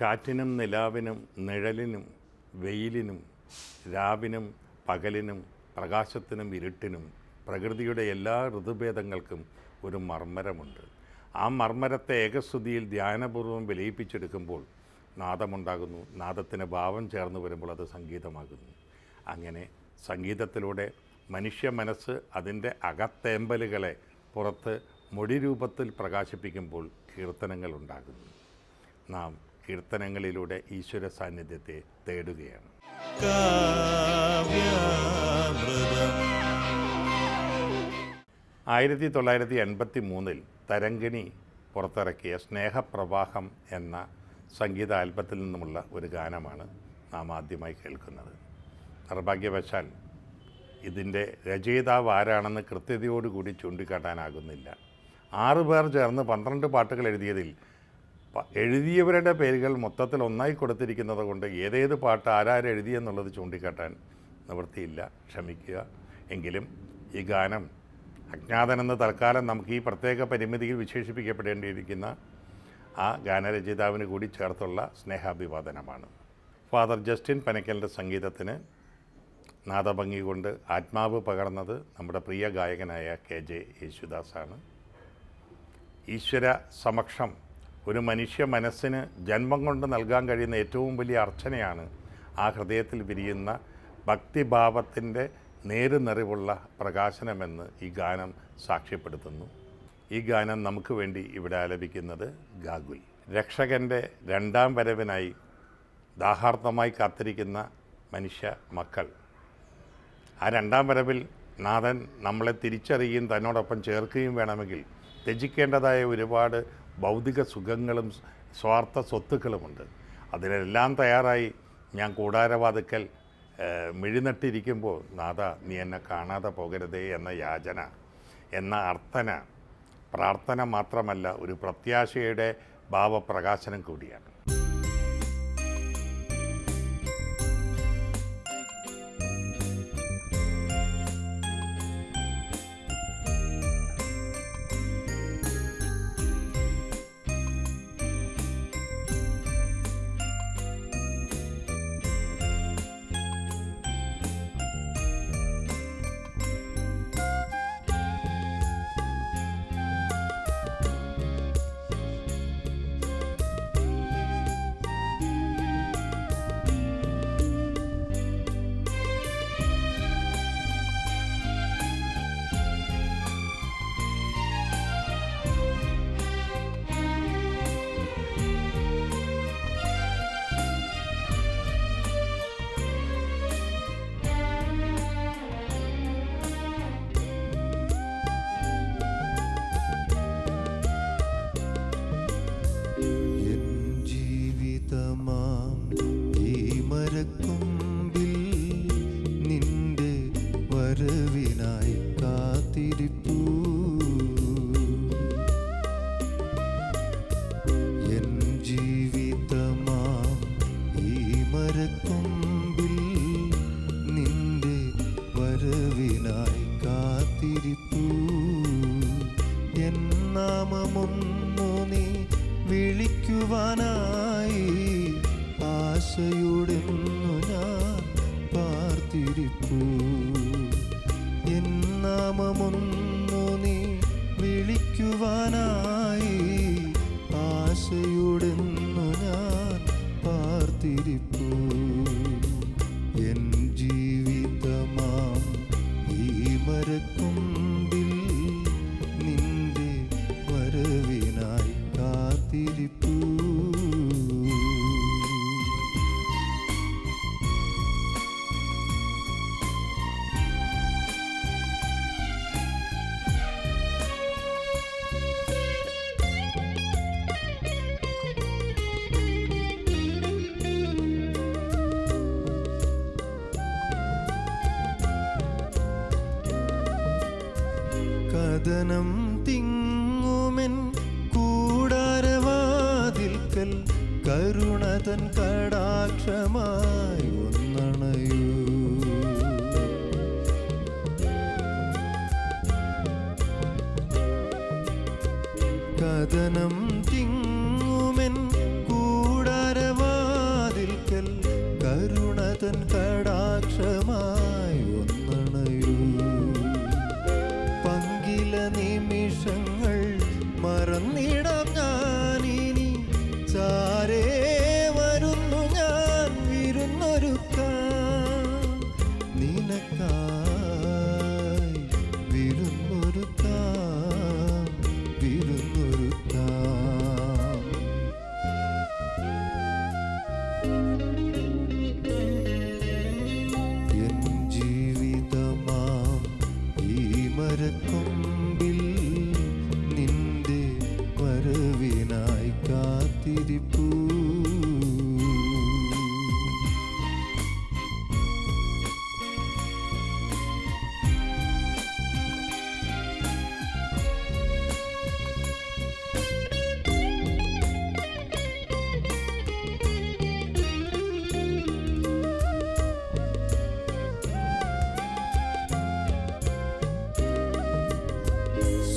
കാറ്റിനും നിലാവിനും നിഴലിനും വെയിലിനും രാവിനും പകലിനും പ്രകാശത്തിനും ഇരുട്ടിനും പ്രകൃതിയുടെ എല്ലാ ഋതുഭേദങ്ങൾക്കും ഒരു മർമ്മരമുണ്ട്. ആ മർമ്മരത്തെ ഏകശ്രുതിയിൽ ധ്യാനപൂർവ്വം വിലയിപ്പിച്ചെടുക്കുമ്പോൾ നാദമുണ്ടാകുന്നു. നാദത്തിന് ഭാവം ചേർന്ന് വരുമ്പോൾ അത് സംഗീതമാകുന്നു. അങ്ങനെ സംഗീതത്തിലൂടെ മനുഷ്യ മനസ്സ് അതിൻ്റെ അകത്തേമ്പലുകളെ പുറത്ത് മൊഴി രൂപത്തിൽ പ്രകാശിപ്പിക്കുമ്പോൾ കീർത്തനങ്ങൾ ഉണ്ടാകുന്നു. നാം കീർത്തനങ്ങളിലൂടെ ഈശ്വര സാന്നിധ്യത്തെ തേടുകയാണ്. 1983 തരംഗിണി പുറത്തിറക്കിയ സ്നേഹപ്രവാഹം എന്ന സംഗീത ആൽബത്തിൽ നിന്നുമുള്ള ഒരു ഗാനമാണ് നാം ആദ്യമായി കേൾക്കുന്നത്. നിർഭാഗ്യവശാൽ ഇതിൻ്റെ രചയിതാവ് ആരാണെന്ന് കൃത്യതയോടുകൂടി ചൂണ്ടിക്കാട്ടാനാകുന്നില്ല. 6 പേർ ചേർന്ന് 12 പാട്ടുകൾ എഴുതിയതിൽ എഴുതിയവരുടെ പേരുകൾ മൊത്തത്തിൽ ഒന്നായി കൊടുത്തിരിക്കുന്നത് കൊണ്ട് ഏതേത് പാട്ട് ആരാരെഴുതിയെന്നുള്ളത് ചൂണ്ടിക്കാട്ടാൻ നിവൃത്തിയില്ല, ക്ഷമിക്കുക. എങ്കിലും ഈ ഗാനം അജ്ഞാതനെന്ന് തൽക്കാലം നമുക്ക് ഈ പ്രത്യേക പരിമിതിയിൽ വിശേഷിപ്പിക്കപ്പെടേണ്ടിയിരിക്കുന്ന ആ ഗാനരചയിതാവിന് കൂടി ചേർത്തുള്ള സ്നേഹാഭിവാദനമാണ്. ഫാദർ ജസ്റ്റിൻ പനക്കലിൻ്റെ സംഗീതത്തിന് നാദഭംഗി കൊണ്ട് ആത്മാവ് പകർന്നത് നമ്മുടെ പ്രിയ ഗായകനായ KJ യേശുദാസാണ്. ഈശ്വര സമക്ഷം ഒരു മനുഷ്യ മനസ്സിന് ജന്മം കൊണ്ട് നൽകാൻ കഴിയുന്ന ഏറ്റവും വലിയ അർച്ചനയാണ് ആ ഹൃദയത്തിൽ വിരിയുന്ന ഭക്തിഭാവത്തിൻ്റെ നേരുനിറിവുള്ള പ്രകാശനമെന്ന് ഈ ഗാനം സാക്ഷ്യപ്പെടുത്തുന്നു. ഈ ഗാനം നമുക്ക് വേണ്ടി ഇവിടെ ആലപിക്കുന്നത് ഗാഗുൽ. രക്ഷകൻ്റെ 2ാം വരവിനായി ദാഹാർത്ഥമായി കാത്തിരിക്കുന്ന മനുഷ്യ മക്കൾ, ആ 2ാം വരവിൽ നാഥൻ നമ്മളെ തിരിച്ചറിയുകയും തന്നോടൊപ്പം ചേർക്കുകയും വേണമെങ്കിൽ ത്യജിക്കേണ്ടതായ ഒരുപാട് ഭൗതിക സുഖങ്ങളും സ്വാർത്ഥ സ്വത്തുക്കളുമുണ്ട്. അതിനെല്ലാം തയ്യാറായി ഞാൻ കൂടാരവാതുക്കൽ മിഴിനട്ടിരിക്കുമ്പോൾ നാഥ നീ എന്നെ കാണാതെ പോകരുതേ എന്ന യാചന, എന്ന അർത്ഥന പ്രാർത്ഥന മാത്രമല്ല, ഒരു പ്രത്യാശയുടെ ഭാവപ്രകാശനം കൂടിയാണ്. വിളിക്കുവാനായി ആശയോടെന്നു ഞാൻ പാർത്തിരിപ്പൂ. എൻ നാമമൊന്നു നീ വിളിക്കുവാനായി ആശയോടെന്നു ഞാൻ പാർത്തിരിപ്പൂ. എൻ ജീവിതമാം ഈ മരക്കൊമ്പിൽ നിന്റെ വരവിനായി കാത്തിരിപ്പൂ. കഥനം തിങ്ങുമെൻ കൂടാരവാതിൽക്കൽ കരുണതൻ കടാക്ഷമായി ഒന്നണയൂ. കഥനം തിങ്ങുമെൻ കൂടാരവാതിൽക്കൽ കാത്തിരിപ്പൂ.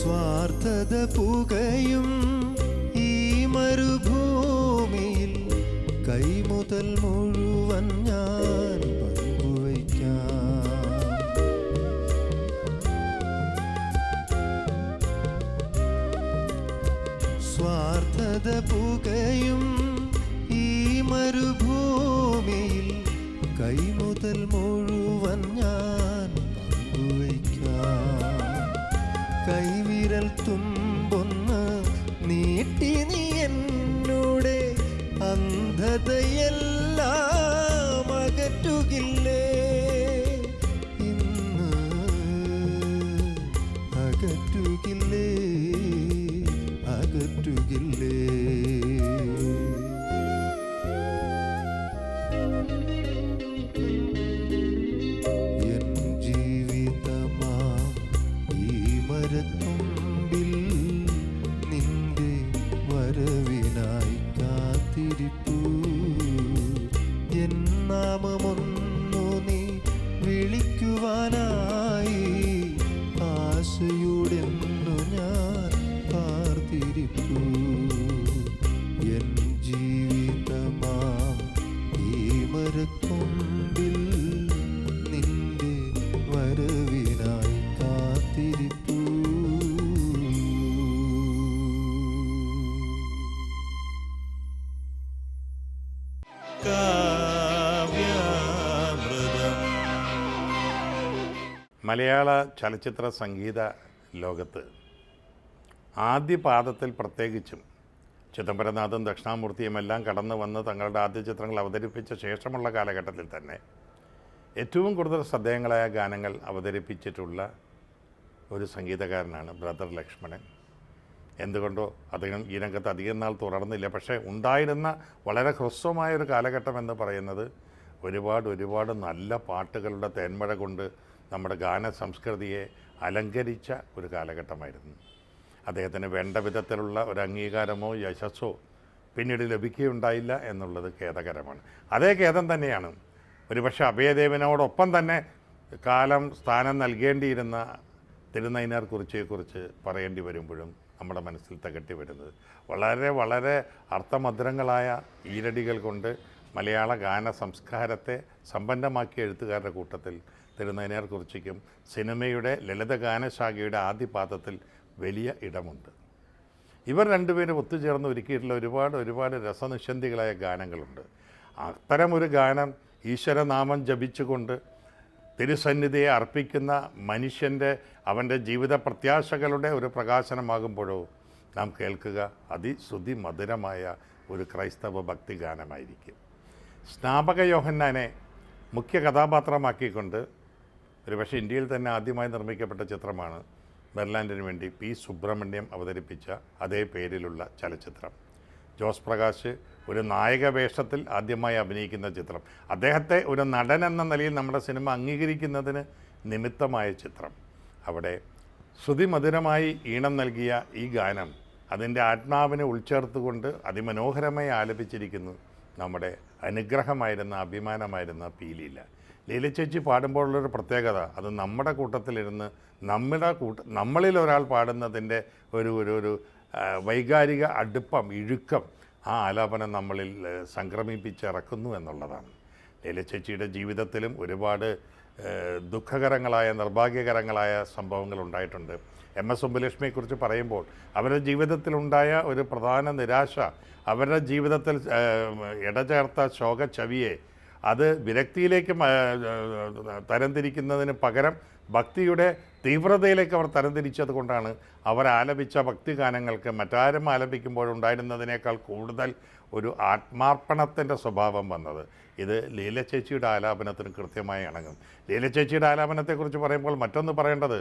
സ്വാർത്ഥത പുകയും ഈ മരുഭൂമിയിൽ കൈമുതൽ മുഴുവൻ ഞാൻ പങ്കുവയ്ക്കാം. സ്വാർത്ഥത പുകയും ഈ മരുഭൂമിയിൽ കൈമുതൽ മുഴുവൻ ഞാൻ പങ്കുവയ്ക്കാം. കൈവിരൽ തുമ്പൊന്ന് നീട്ടി നീ എന്നോടെ അന്ധതയെല്ലാം അകറ്റുകില്ലേ? ഇന്ന് അകറ്റുകില്ലേ? അകറ്റുകില്ലേ? എൻ ജീവിതമാ ഈ മരത്തുമ്പിൽ നിന്റെ വരവിനായി കാത്തിരിപ്പൂ. എൻ നാമമൊന്നു നീ വിളിക്കുവാനായി ആശയുടെന്നു ഞാൻ കാത്തിരിപ്പൂ. എൻ ജീവിതമാ ഈ മരത്തുമ്പിൽ നിന്റെ വരവിനായി കാത്തിരിപ്പൂ. മലയാള ചലച്ചിത്ര സംഗീത ലോകത്ത് ആദ്യ പാദത്തിൽ പ്രത്യേകിച്ചും ചിദംബരനാഥും ദക്ഷിണാമൂർത്തിയും എല്ലാം കടന്നു വന്ന് തങ്ങളുടെ ആദ്യ ചിത്രങ്ങൾ അവതരിപ്പിച്ച ശേഷമുള്ള കാലഘട്ടത്തിൽ തന്നെ ഏറ്റവും കൂടുതൽ ശ്രദ്ധേയങ്ങളായ ഗാനങ്ങൾ അവതരിപ്പിച്ചിട്ടുള്ള ഒരു സംഗീതകാരനാണ് ബ്രദർ ലക്ഷ്മണൻ. എന്തുകൊണ്ടോ അദ്ദേഹം ഈ രംഗത്ത് അധികം നാൾ തുടർന്നില്ല. പക്ഷേ ഉണ്ടായിരുന്ന വളരെ ഹ്രസ്വമായൊരു കാലഘട്ടം എന്ന് പറയുന്നത് ഒരുപാട് നല്ല പാട്ടുകളുടെ തേന്മഴ കൊണ്ട് നമ്മുടെ ഗാന സംസ്കൃതിയെ അലങ്കരിച്ച ഒരു കാലഘട്ടമായിരുന്നു. അദ്ദേഹത്തിന് വേണ്ട വിധത്തിലുള്ള ഒരു അംഗീകാരമോ യശസ്സോ പിന്നീട് ലഭിക്കുകയുണ്ടായില്ല എന്നുള്ളത് ഖേദകരമാണ്. അതേ ഖേദം തന്നെയാണ് ഒരുപക്ഷെ അഭയദേവനോടൊപ്പം തന്നെ കാലം സ്ഥാനം നൽകേണ്ടിയിരുന്ന തിരുനൈനാർ കുറിച്ചിയെക്കുറിച്ച് പറയേണ്ടി വരുമ്പോഴും നമ്മുടെ മനസ്സിൽ തകട്ടി വരുന്നത് വളരെ അർത്ഥമധുരങ്ങളായ ഈരടികൾ കൊണ്ട് മലയാള ഗാന സംസ്കാരത്തെ സമ്പന്നമാക്കിയ എഴുത്തുകാരുടെ കൂട്ടത്തിൽ തിരുനൈനാർ കുറിച്ചിക്കും സിനിമയുടെ ലളിതഗാനശാഖയുടെ ആദ്യ പാദത്തിൽ വലിയ ഇടമുണ്ട്. ഇവർ രണ്ടുപേരും ഒത്തുചേർന്ന് ഒരുക്കിയിട്ടുള്ള ഒരുപാട് രസനിഷന്ധികളായ ഗാനങ്ങളുണ്ട്. അത്തരമൊരു ഗാനം ഈശ്വരനാമം ജപിച്ചുകൊണ്ട് തിരുസന്നിധിയെ അർപ്പിക്കുന്ന മനുഷ്യൻ്റെ അവൻ്റെ ജീവിത പ്രത്യാശകളുടെ ഒരു പ്രകാശനമാകുമ്പോഴോ നാം കേൾക്കുക അതിശ്രുതി മധുരമായ ഒരു ക്രൈസ്തവ ഭക്തി ഗാനമായിരിക്കും. സ്നാപക യോഹന്നാനെ മുഖ്യ കഥാപാത്രമാക്കിക്കൊണ്ട് ഒരുപക്ഷെ ഇന്ത്യയിൽ തന്നെ ആദ്യമായി നിർമ്മിക്കപ്പെട്ട ചിത്രമാണ് ബെർലാൻഡിന് വേണ്ടി പി സുബ്രഹ്മണ്യം അവതരിപ്പിച്ച അതേ പേരിലുള്ള ചലച്ചിത്രം. ജോസ് പ്രകാശ് ഒരു നായക വേഷത്തിൽ ആദ്യമായി അഭിനയിക്കുന്ന ചിത്രം, അദ്ദേഹത്തെ ഒരു നടൻ എന്ന നിലയിൽ നമ്മുടെ സിനിമ അംഗീകരിക്കുന്നതിന് നിമിത്തമായ ചിത്രം. അവിടെ ശ്രുതിമധുരമായി ഈണം നൽകിയ ഈ ഗാനം അതിൻ്റെ ആത്മാവിനെ ഉൾച്ചേർത്തുകൊണ്ട് അതിമനോഹരമായി ആലപിച്ചിരിക്കുന്നു നമ്മുടെ അനുഗ്രഹമായിരുന്ന അഭിമാനമായിരുന്ന പി ലീല. ലീല ചേച്ചി പാടുമ്പോഴുള്ളൊരു പ്രത്യേകത, അത് നമ്മുടെ കൂട്ടത്തിലിരുന്ന് നമ്മളിൽ ഒരാൾ പാടുന്നതിൻ്റെ ഒരു വൈകാരിക അടുപ്പം, ഇഴുക്കം ആ ആലാപനം നമ്മളിൽ സംക്രമിപ്പിച്ചിറക്കുന്നു എന്നുള്ളതാണ്. ലീല ചേച്ചിയുടെ ജീവിതത്തിലും ഒരുപാട് ദുഃഖകരങ്ങളായ നിർഭാഗ്യകരങ്ങളായ സംഭവങ്ങൾ ഉണ്ടായിട്ടുണ്ട്. എം.എസ്. സുബ്ബലക്ഷ്മിയെക്കുറിച്ച് പറയുമ്പോൾ അവരുടെ ജീവിതത്തിലുണ്ടായ ഒരു പ്രധാന നിരാശ, അവരുടെ ജീവിതത്തിൽ ഇടചേർത്ത ശോകച്ചവിയെ അത് വിരക്തിയിലേക്ക് തരംതിരിക്കുന്നതിന് പകരം ഭക്തിയുടെ തീവ്രതയിലേക്ക് അവർ തരംതിരിച്ചത് കൊണ്ടാണ് അവർ ആലപിച്ച ഭക്തിഗാനങ്ങൾക്ക് മറ്റാരും ആലപിക്കുമ്പോഴുണ്ടായിരുന്നതിനേക്കാൾ കൂടുതൽ ഒരു ആത്മാർപ്പണത്തിൻ്റെ സ്വഭാവം വന്നത്. ഇത് ലീല ചേച്ചിയുടെ ആലാപനത്തിന് കൃത്യമായി ഇണങ്ങും. ലീല ചേച്ചിയുടെ ആലാപനത്തെക്കുറിച്ച് പറയുമ്പോൾ മറ്റൊന്ന് പറയേണ്ടത്,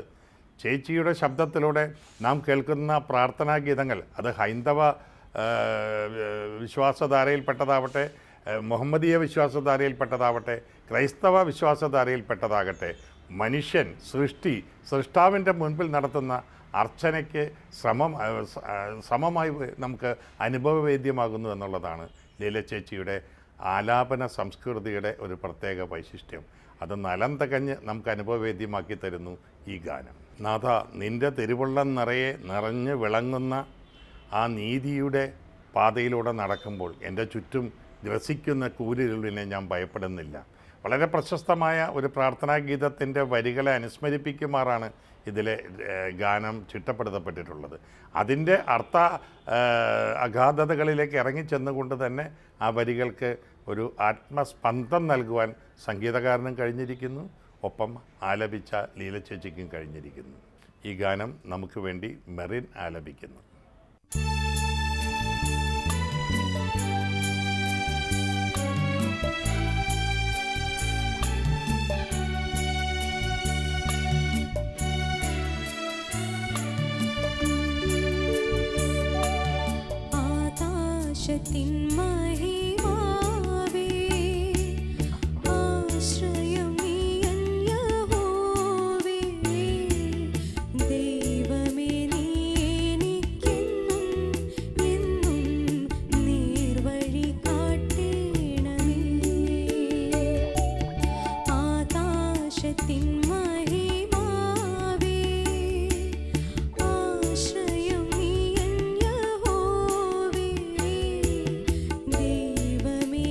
ചേച്ചിയുടെ ശബ്ദത്തിലൂടെ നാം കേൾക്കുന്ന പ്രാർത്ഥനാ ഗീതങ്ങൾ അത് ഹൈന്ദവ വിശ്വാസധാരയിൽപ്പെട്ടതാവട്ടെ, മുഹമ്മദീയ വിശ്വാസധാരയിൽപ്പെട്ടതാവട്ടെ, ക്രൈസ്തവ വിശ്വാസധാരയിൽപ്പെട്ടതാകട്ടെ, മനുഷ്യൻ സൃഷ്ടാവിൻ്റെ മുൻപിൽ നടത്തുന്ന അർച്ചനയ്ക്ക് സമമായി നമുക്ക് അനുഭവവേദ്യമാകുന്നു എന്നുള്ളതാണ് ലീല ചേച്ചിയുടെ ആലാപന സംസ്കൃതിയുടെ ഒരു പ്രത്യേക വൈശിഷ്ട്യം. അത് നലം തികഞ്ഞ് നമുക്ക് അനുഭവവേദ്യമാക്കി തരുന്നു ഈ ഗാനം. നാഥ, നിൻ്റെ തിരുവുള്ളം നിറഞ്ഞ് വിളങ്ങുന്ന ആ നീതിയുടെ പാതയിലൂടെ നടക്കുമ്പോൾ എൻ്റെ ചുറ്റും ഗ്രസിക്കുന്ന കൂരിരുളിനെ ഞാൻ ഭയപ്പെടുന്നില്ല. വളരെ പ്രശസ്തമായ ഒരു പ്രാർത്ഥനാ ഗീതത്തിൻ്റെ വരികളെ അനുസ്മരിപ്പിക്കുമാറാണ് ഇതിലെ ഗാനം ചിട്ടപ്പെടുത്തപ്പെട്ടിട്ടുള്ളത്. അതിൻ്റെ അഗാധതകളിലേക്ക് ഇറങ്ങിച്ചെന്നുകൊണ്ട് തന്നെ ആ വരികൾക്ക് ഒരു ആത്മസ്പന്ദം നൽകുവാൻ സംഗീതകാരനും കഴിഞ്ഞിരിക്കുന്നു, ഒപ്പം ആലപിച്ച ലീല ചേച്ചിക്കും കഴിഞ്ഞിരിക്കുന്നു. ഈ ഗാനം നമുക്ക് വേണ്ടി മെറിൻ ആലപിക്കുന്നു. ആകാശത്തിൻ മഹിമാവേ, ആശ്രയം നീയൻ യഹോവേ. ദൈവമേ, നീ എനിക്കെന്നും എന്നും നേർവഴി കാട്ടേണമേ. ആകാശത്തിൻ മഹിമാവേ, ആശ്രയം നീയൻ യഹോവേ. ദൈവമേ,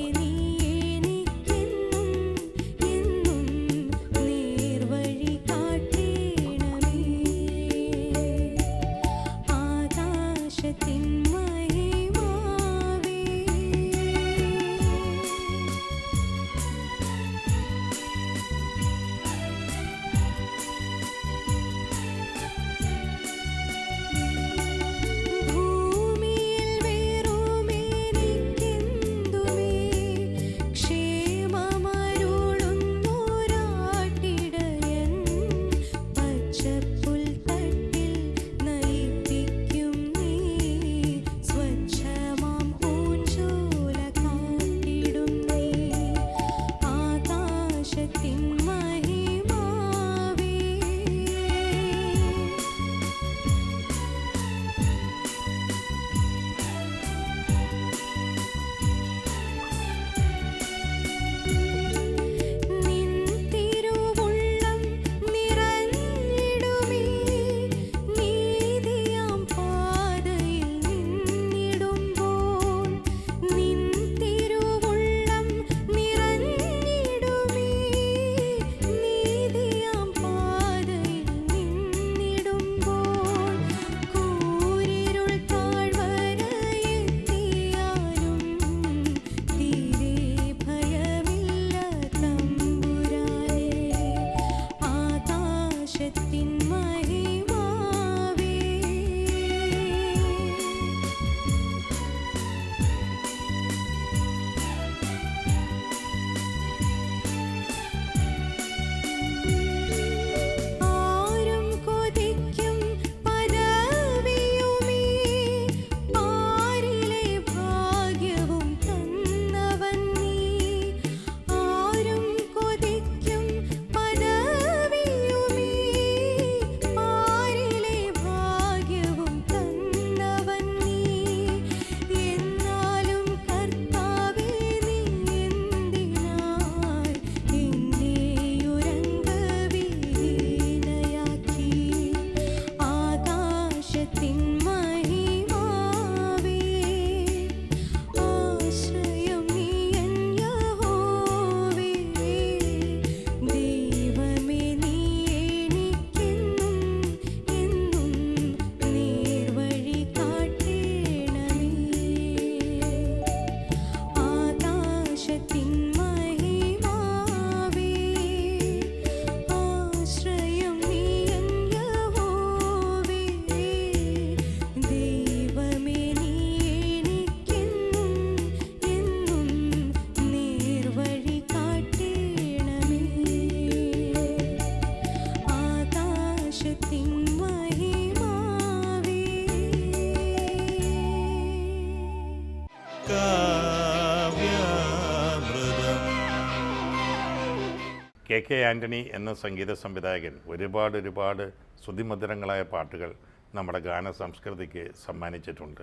കെ ആൻ്റണി എന്ന സംഗീത സംവിധായകൻ ഒരുപാട് ശ്രുതിമധുരങ്ങളായ പാട്ടുകൾ നമ്മുടെ ഗാന സംസ്കൃതിക്ക് സമ്മാനിച്ചിട്ടുണ്ട്.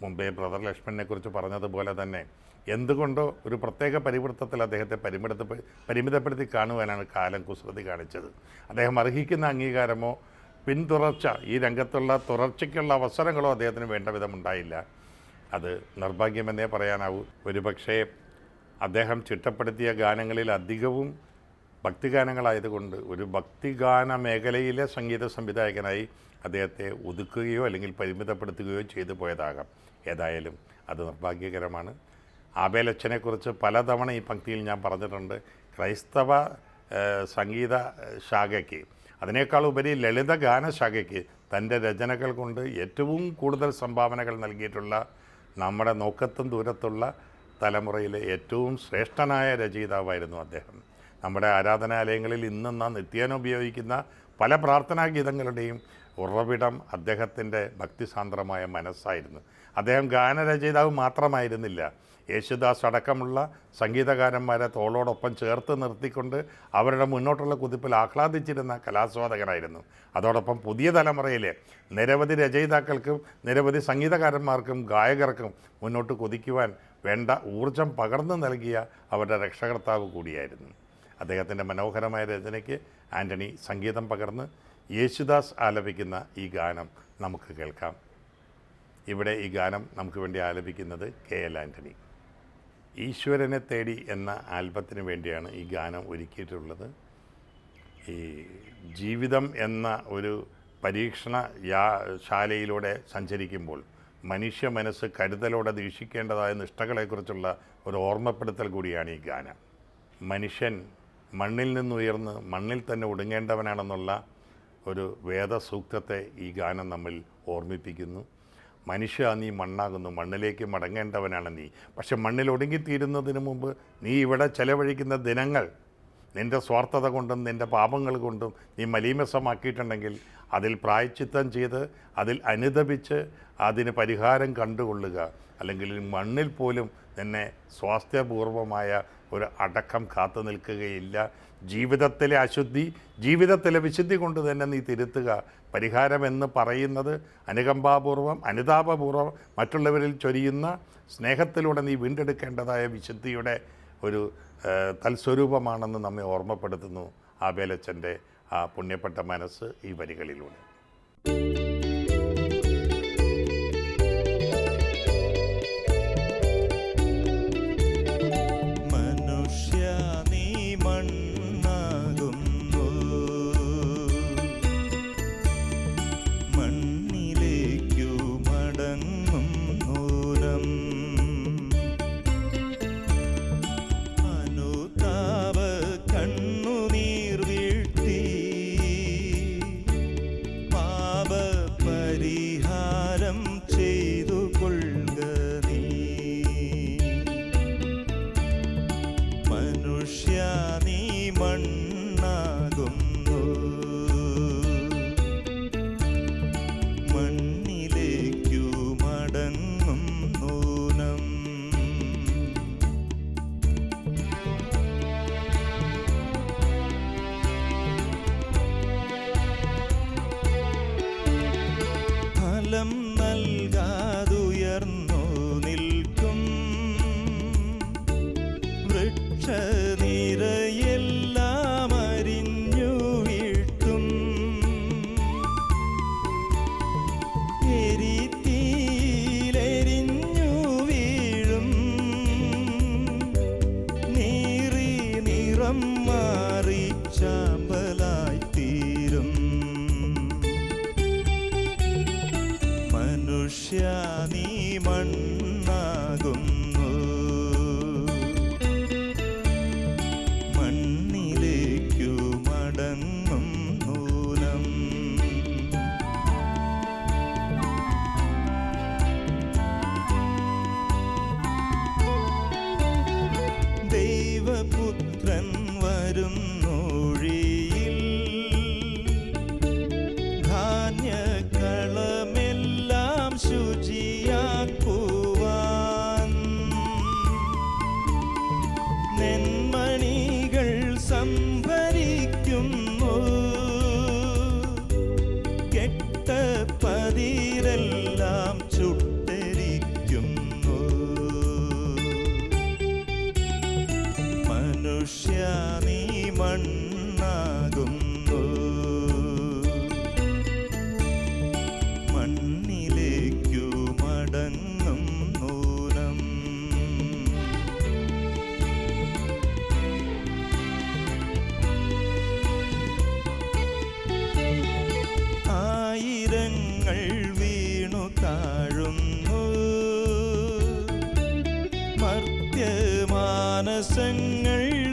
മുമ്പേ ബ്രദർ ലക്ഷ്മണനെ കുറിച്ച് പറഞ്ഞതുപോലെ തന്നെ എന്തുകൊണ്ടോ ഒരു പ്രത്യേക പരിവൃത്തത്തിൽ അദ്ദേഹത്തെ പരിമിതപ്പെടുത്തി കാണുവാനാണ് കാലം കുസൃതി കാണിച്ചത്. അദ്ദേഹം അർഹിക്കുന്ന അംഗീകാരമോ പിന്തുടർച്ച, ഈ രംഗത്തുള്ള തുടർച്ചയ്ക്കുള്ള അവസരങ്ങളോ അദ്ദേഹത്തിന് വേണ്ട വിധം ഉണ്ടായില്ല. അത് നിർഭാഗ്യമെന്നേ പറയാനാവൂ. ഒരുപക്ഷേ അദ്ദേഹം ചിട്ടപ്പെടുത്തിയ ഗാനങ്ങളിൽ അധികവും ഭക്തിഗാനങ്ങളായതുകൊണ്ട് ഒരു ഭക്തിഗാന മേഖലയിലെ സംഗീത സംവിധായകനായി അദ്ദേഹത്തെ ഒതുക്കുകയോ അല്ലെങ്കിൽ പരിമിതപ്പെടുത്തുകയോ ചെയ്തു പോയതാകാം. ഏതായാലും അത് നിർഭാഗ്യകരമാണ്. ആബേലച്ചനെക്കുറിച്ച് പലതവണ ഈ പങ്ക്തിയിൽ ഞാൻ പറഞ്ഞിട്ടുണ്ട്. ക്രൈസ്തവ സംഗീത ശാഖയ്ക്ക്, അതിനേക്കാൾ ഉപരി ലളിത ഗാനശാഖയ്ക്ക് തൻ്റെ രചനകൾ കൊണ്ട് ഏറ്റവും കൂടുതൽ സംഭാവനകൾ നൽകിയിട്ടുള്ള നമ്മുടെ നോക്കത്തും ദൂരത്തുള്ള തലമുറയിലെ ഏറ്റവും ശ്രേഷ്ഠനായ രചയിതാവായിരുന്നു അദ്ദേഹം. നമ്മുടെ ആരാധനാലയങ്ങളിൽ ഇന്നും നാം നിത്യേന ഉപയോഗിക്കുന്ന പല പ്രാർത്ഥനാ ഗീതങ്ങളുടെയും ഉറവിടം അദ്ദേഹത്തിൻ്റെ ഭക്തിസാന്ദ്രമായ മനസ്സായിരുന്നു. അദ്ദേഹം ഗാനരചയിതാവ് മാത്രമായിരുന്നില്ല. യേശുദാസ് അടക്കമുള്ള സംഗീതകാരന്മാരെ തോളോടൊപ്പം ചേർത്ത് നിർത്തിക്കൊണ്ട് അവരുടെ മുന്നോട്ടുള്ള കുതിപ്പിൽ ആഹ്ലാദിച്ചിരുന്ന കലാസ്വാദകനായിരുന്നു. അതോടൊപ്പം പുതിയ തലമുറയിലെ നിരവധി രചയിതാക്കൾക്കും നിരവധി സംഗീതകാരന്മാർക്കും ഗായകർക്കും മുന്നോട്ട് കുതിക്കുവാൻ വേണ്ട ഊർജം പകർന്നു നൽകിയ അവരുടെ രക്ഷകർത്താവ് കൂടിയായിരുന്നു. അദ്ദേഹത്തിൻ്റെ മനോഹരമായ രചനയ്ക്ക് ആൻ്റണി സംഗീതം പകർന്ന് യേശുദാസ് ആലപിക്കുന്ന ഈ ഗാനം നമുക്ക് കേൾക്കാം. ഇവിടെ ഈ ഗാനം നമുക്ക് വേണ്ടി ആലപിക്കുന്നത് KL ആൻ്റണി. ഈശ്വരനെ തേടി എന്ന ആൽബത്തിന് വേണ്ടിയാണ് ഈ ഗാനം ഒരുക്കിയിട്ടുള്ളത്. ഈ ജീവിതം എന്ന ഒരു പരീക്ഷണ ശാലയിലൂടെ സഞ്ചരിക്കുമ്പോൾ മനുഷ്യ മനസ്സ് കരുതലോടെ വീക്ഷിക്കേണ്ടതായ നിഷ്ഠകളെക്കുറിച്ചുള്ള ഒരു ഓർമ്മപ്പെടുത്തൽ കൂടിയാണ് ഈ ഗാനം. മനുഷ്യൻ മണ്ണിൽ നിന്നുയർന്ന് മണ്ണിൽ തന്നെ ഒടുങ്ങേണ്ടവനാണെന്നുള്ള ഒരു വേദസൂക്തത്തെ ഈ ഗാനം നമ്മിൽ ഓർമ്മിപ്പിക്കുന്നു. മനുഷ്യ, നീ മണ്ണാകുന്നു, മണ്ണിലേക്ക് മടങ്ങേണ്ടവനാണ് നീ. പക്ഷെ മണ്ണിൽ ഒടുങ്ങിത്തീരുന്നതിന് മുമ്പ് നീ ഇവിടെ ചെലവഴിക്കുന്ന ദിനങ്ങൾ നിൻ്റെ സ്വാർത്ഥത കൊണ്ടും നിൻ്റെ പാപങ്ങൾ കൊണ്ടും നീ മലീമസമാക്കിയിട്ടുണ്ടെങ്കിൽ അതിൽ പ്രായശ്ചിത്തം ചെയ്ത് അതിൽ അനുദപിച്ച് അതിന് പരിഹാരം കണ്ടുകൊള്ളുക. അല്ലെങ്കിൽ മണ്ണിൽ പോലും നിന്നെ സ്വാസ്ഥ്യപൂർവമായ ഒരു അടക്കം കാത്തു നിൽക്കുകയില്ല. ജീവിതത്തിലെ അശുദ്ധി ജീവിതത്തിലെ വിശുദ്ധി കൊണ്ട് തന്നെ നീ തിരുത്തുക. പരിഹാരമെന്ന് പറയുന്നത് അനുകമ്പാപൂർവം അനുതാപപൂർവം മറ്റുള്ളവരിൽ ചൊരിയുന്ന സ്നേഹത്തിലൂടെ നീ വീണ്ടെടുക്കേണ്ടതായ വിശുദ്ധിയുടെ ഒരു തൽസ്വരൂപമാണെന്ന് നമ്മെ ഓർമ്മപ്പെടുത്തുന്നു ആബേലച്ചൻ്റെ ആ പുണ്യപ്പെട്ട മനസ്സ് ഈ വരികളിലൂടെ. ഫലം നൽകാതുയർന്നു നിൽക്കും വൃക്ഷനിരയെല്ലാം അരിഞ്ഞു വീഴ്ത്തും. എരിത്തീയിലെരിഞ്ഞു വീഴും നീറി നിറം മാറി ചാമ്പലായി തീരും. മനുഷ്യ നീ മണ്ണാകുന്നു, മണ്ണാകുന്നു. മണ്ണിലേക്കു മടങ്ങും നൂനം. ആയിരങ്ങൾ വീണു താഴുന്നു. മർത്യമാനസങ്ങൾ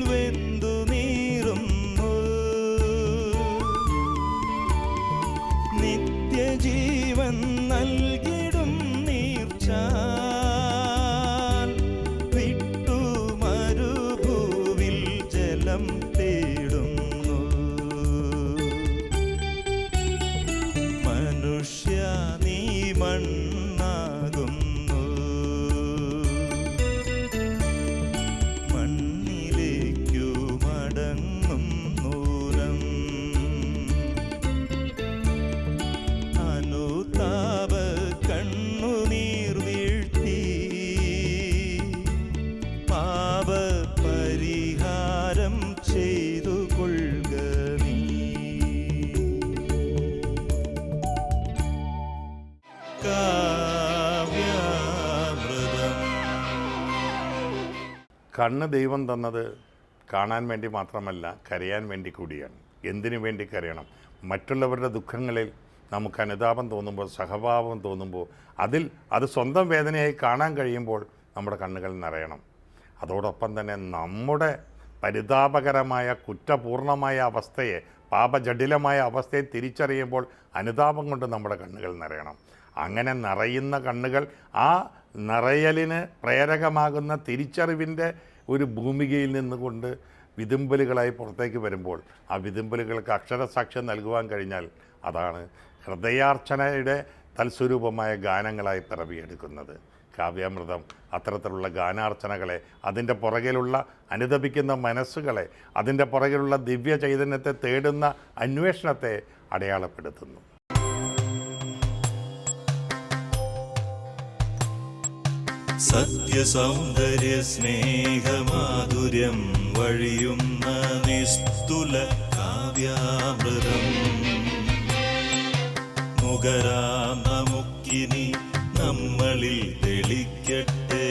വെന്തു നീറുന്നു. നിത്യജീവൻ നൽകിടും നീർച്ചാൽ വിട്ടു മരുഭൂവിൽ ജലം തേടുന്നു. മനുഷ്യ നീ മണ്ണാകുന്നു. മണ്ണിലേക്കു മടങ്ങും നൂനം. അനുതാപ കണ്ണുനീർ വീഴ്ത്തി പാപ പരിഹാരം ചെയ്തു കൊള്ളുക നീ. കാവ്യാമൃതം. കണ്ണ് ദൈവം തന്നത് കാണാൻ വേണ്ടി മാത്രമല്ല, കരയാൻ വേണ്ടി കൂടിയാണ്. എന്തിനു വേണ്ടി കരയണം? മറ്റുള്ളവരുടെ ദുഃഖങ്ങളിൽ നമുക്ക് അനുതാപം തോന്നുമ്പോൾ, സഹഭാവം തോന്നുമ്പോൾ, അത് സ്വന്തം വേദനയായി കാണാൻ കഴിയുമ്പോൾ നമ്മുടെ കണ്ണുകൾ നിറയണം. അതോടൊപ്പം തന്നെ നമ്മുടെ പരിതാപകരമായ കുറ്റപൂർണമായ അവസ്ഥയെ, പാപജടിലമായ അവസ്ഥയെ തിരിച്ചറിയുമ്പോൾ അനുതാപം കൊണ്ട് നമ്മുടെ കണ്ണുകൾ നിറയണം. അങ്ങനെ നിറയുന്ന കണ്ണുകൾ ആ നിറയലിന് പ്രേരകമാകുന്ന തിരിച്ചറിവിൻ്റെ ഒരു ഭൂമികയിൽ നിന്നുകൊണ്ട് വിതുമ്പലുകളായി പുറത്തേക്ക് വരുമ്പോൾ, ആ വിതുമ്പലുകൾക്ക് അക്ഷരസാക്ഷ്യം നൽകുവാൻ കഴിഞ്ഞാൽ അതാണ് ഹൃദയാർച്ചനയുടെ തൽസ്വരൂപമായ ഗാനങ്ങളായി പിറവിയെടുക്കുന്നത്. കാവ്യാമൃതം അത്തരത്തിലുള്ള ഗാനാർച്ചനകളെ, അതിൻ്റെ പുറകിലുള്ള അനുതപിക്കുന്ന മനസ്സുകളെ, അതിൻ്റെ പുറകിലുള്ള ദിവ്യ ചൈതന്യത്തെ തേടുന്ന അന്വേഷണത്തെ അടയാളപ്പെടുത്തുന്നു. സത്യസൗന്ദര്യ സ്നേഹമാധുര്യം വഴിയുന്ന നിസ്തുല കാവ്യാമൃതം. നുകരാം നമുക്കിനി നമ്മളിൽ തെളിക്കട്ടെ